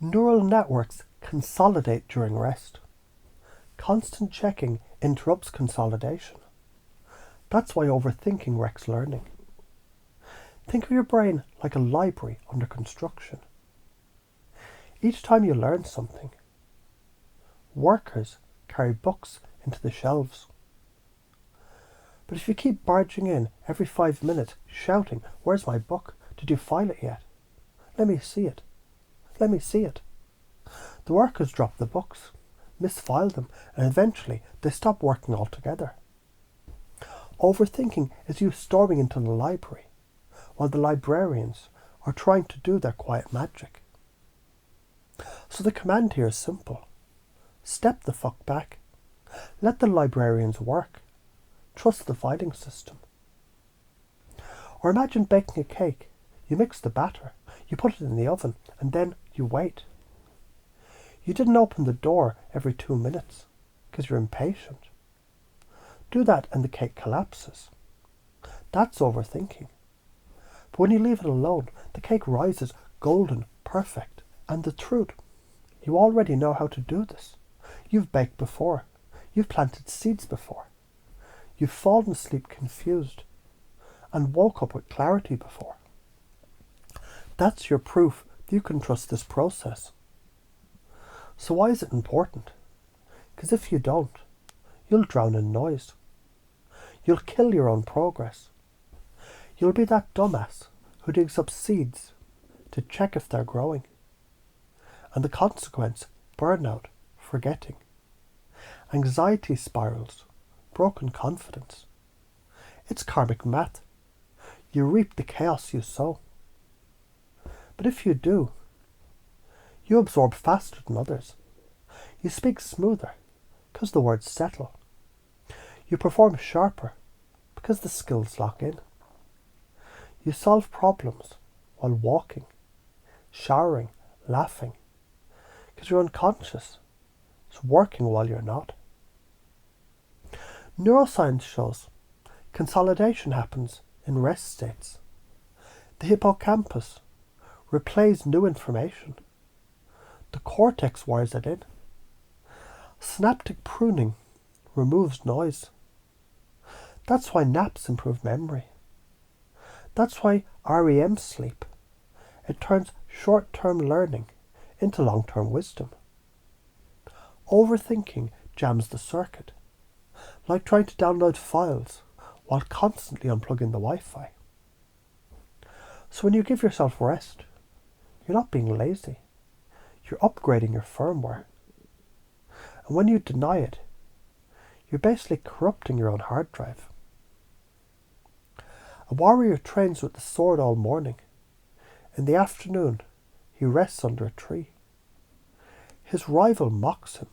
Neural networks consolidate during rest. Constant checking interrupts consolidation. That's why overthinking wrecks learning. Think of your brain like a library under construction. Each time you learn something, workers carry books into the shelves. But if you keep barging in every 5 minutes shouting, "Where's my book? Did you file it yet? Let me see it. Let me see it." The workers drop the books, misfile them, and eventually they stop working altogether. Overthinking is you storming into the library, while the librarians are trying to do their quiet magic. So the command here is simple. Step the fuck back. Let the librarians work. Trust the filing system. Or imagine baking a cake. You mix the batter, you put it in the oven, and then you wait. You didn't open the door every 2 minutes because you're impatient. Do that and the cake collapses. That's overthinking. But when you leave it alone, the cake rises golden, perfect. And the truth, you already know how to do this. You've baked before. You've planted seeds before. You've fallen asleep confused and woke up with clarity before. That's your proof that you can trust this process. So why is it important? Because if you don't, you'll drown in noise. You'll kill your own progress. You'll be that dumbass who digs up seeds to check if they're growing. And the consequence, burnout, forgetting, anxiety spirals, broken confidence. It's karmic math. You reap the chaos you sow. But if you do, you absorb faster than others. You speak smoother because the words settle. You perform sharper because the skills lock in. You solve problems while walking, showering, laughing because you're unconscious. It's working while you're not. Neuroscience shows consolidation happens in rest states. The hippocampus replays new information. The cortex wires it in. Synaptic pruning removes noise. That's why naps improve memory. That's why REM sleep. It turns short-term learning into long-term wisdom. Overthinking jams the circuit, like trying to download files while constantly unplugging the Wi-Fi. So when you give yourself rest, you're not being lazy. You're upgrading your firmware. And when you deny it, you're basically corrupting your own hard drive. A warrior trains with the sword all morning. In the afternoon, he rests under a tree. His rival mocks him.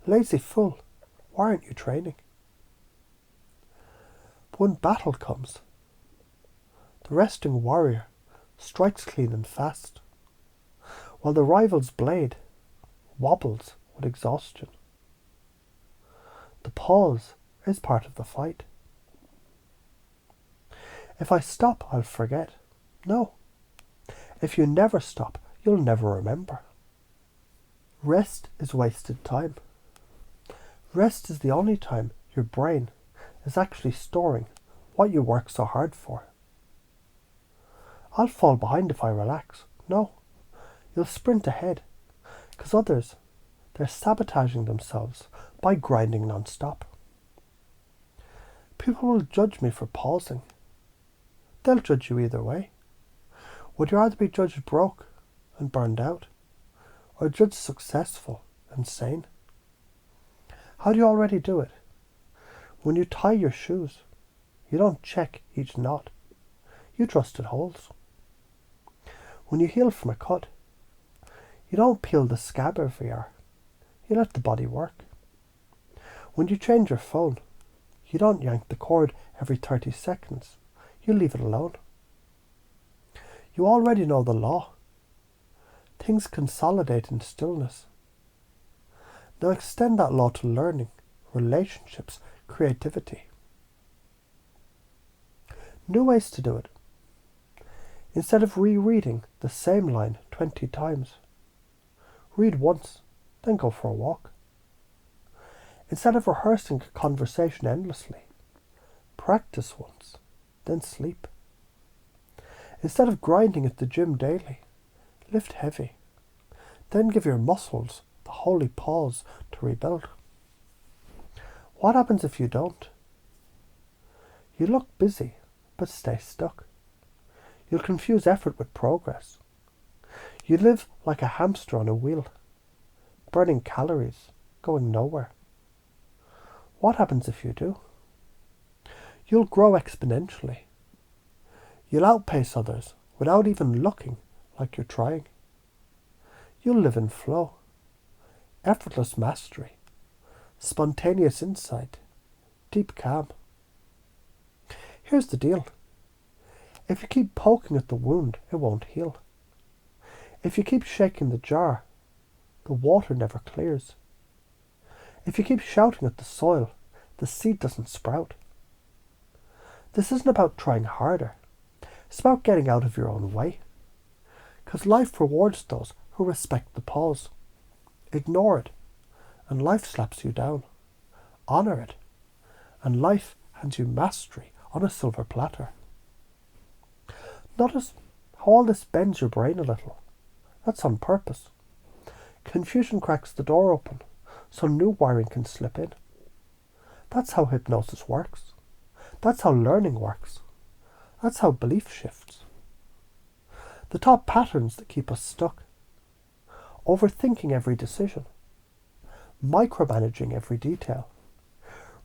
"Lazy fool, why aren't you training?" But when battle comes, the resting warrior strikes clean and fast, while the rival's blade wobbles with exhaustion. The pause is part of the fight. If I stop, I'll forget. No. If you never stop, you'll never remember. Rest is wasted time. Rest is the only time your brain is actually storing what you work so hard for. I'll fall behind if I relax. No. You'll sprint ahead, because others, they're sabotaging themselves by grinding non-stop. People will judge me for pausing. They'll judge you either way. Would you rather be judged broke and burned out, or judged successful and sane? How do you already do it? When you tie your shoes, you don't check each knot. You trust it holds. When you heal from a cut, you don't peel the scab every hour. You let the body work. When you change your phone, you don't yank the cord every 30 seconds. You leave it alone. You already know the law. Things consolidate in stillness. Now extend that law to learning, relationships, creativity. New ways to do it. Instead of rereading the same line 20 times, Read once, then go for a walk. Instead of rehearsing a conversation endlessly, practice once, then sleep. Instead of grinding at the gym daily, lift heavy, then give your muscles the holy pause to rebuild. What happens if you don't? You look busy, but stay stuck. You'll confuse effort with progress. You live like a hamster on a wheel, burning calories, going nowhere. What happens if you do? You'll grow exponentially. You'll outpace others without even looking like you're trying. You'll live in flow, effortless mastery, spontaneous insight, deep calm. Here's the deal. If you keep poking at the wound, it won't heal. If you keep shaking the jar, the water never clears. If you keep shouting at the soil, the seed doesn't sprout. This isn't about trying harder. It's about getting out of your own way. Because life rewards those who respect the pause. Ignore it, and life slaps you down. Honour it, and life hands you mastery on a silver platter. Notice how all this bends your brain a little. That's on purpose. Confusion cracks the door open, so new wiring can slip in. That's how hypnosis works. That's how learning works. That's how belief shifts. The top patterns that keep us stuck. Overthinking every decision. Micromanaging every detail.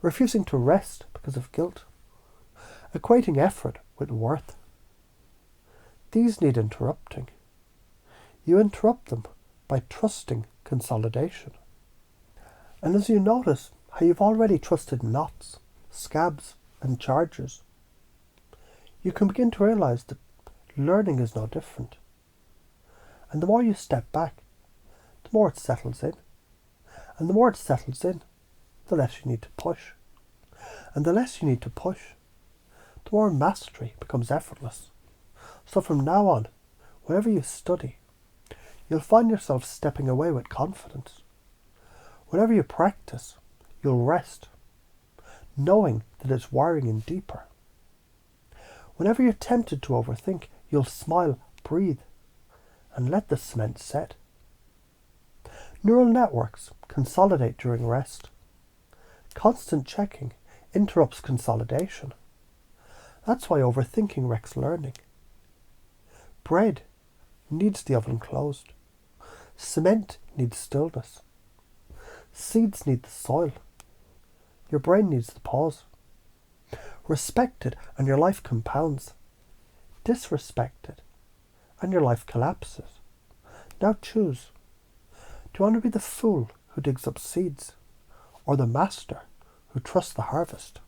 Refusing to rest because of guilt. Equating effort with worth. These need interrupting. You interrupt them by trusting consolidation. And as you notice how you've already trusted knots, scabs, and chargers, you can begin to realize that learning is no different. And the more you step back, the more it settles in. And the more it settles in, the less you need to push. And the less you need to push, the more mastery becomes effortless. So from now on, whenever you study, you'll find yourself stepping away with confidence. Whenever you practice, you'll rest, knowing that it's wiring in deeper. Whenever you're tempted to overthink, you'll smile, breathe, and let the cement set. Neural networks consolidate during rest. Constant checking interrupts consolidation. That's why overthinking wrecks learning. Bread needs the oven closed. Cement needs stillness. Seeds need the soil. Your brain needs the pause. Respect it and your life compounds. Disrespect it and your life collapses. Now choose. Do you want to be the fool who digs up seeds, or the master who trusts the harvest?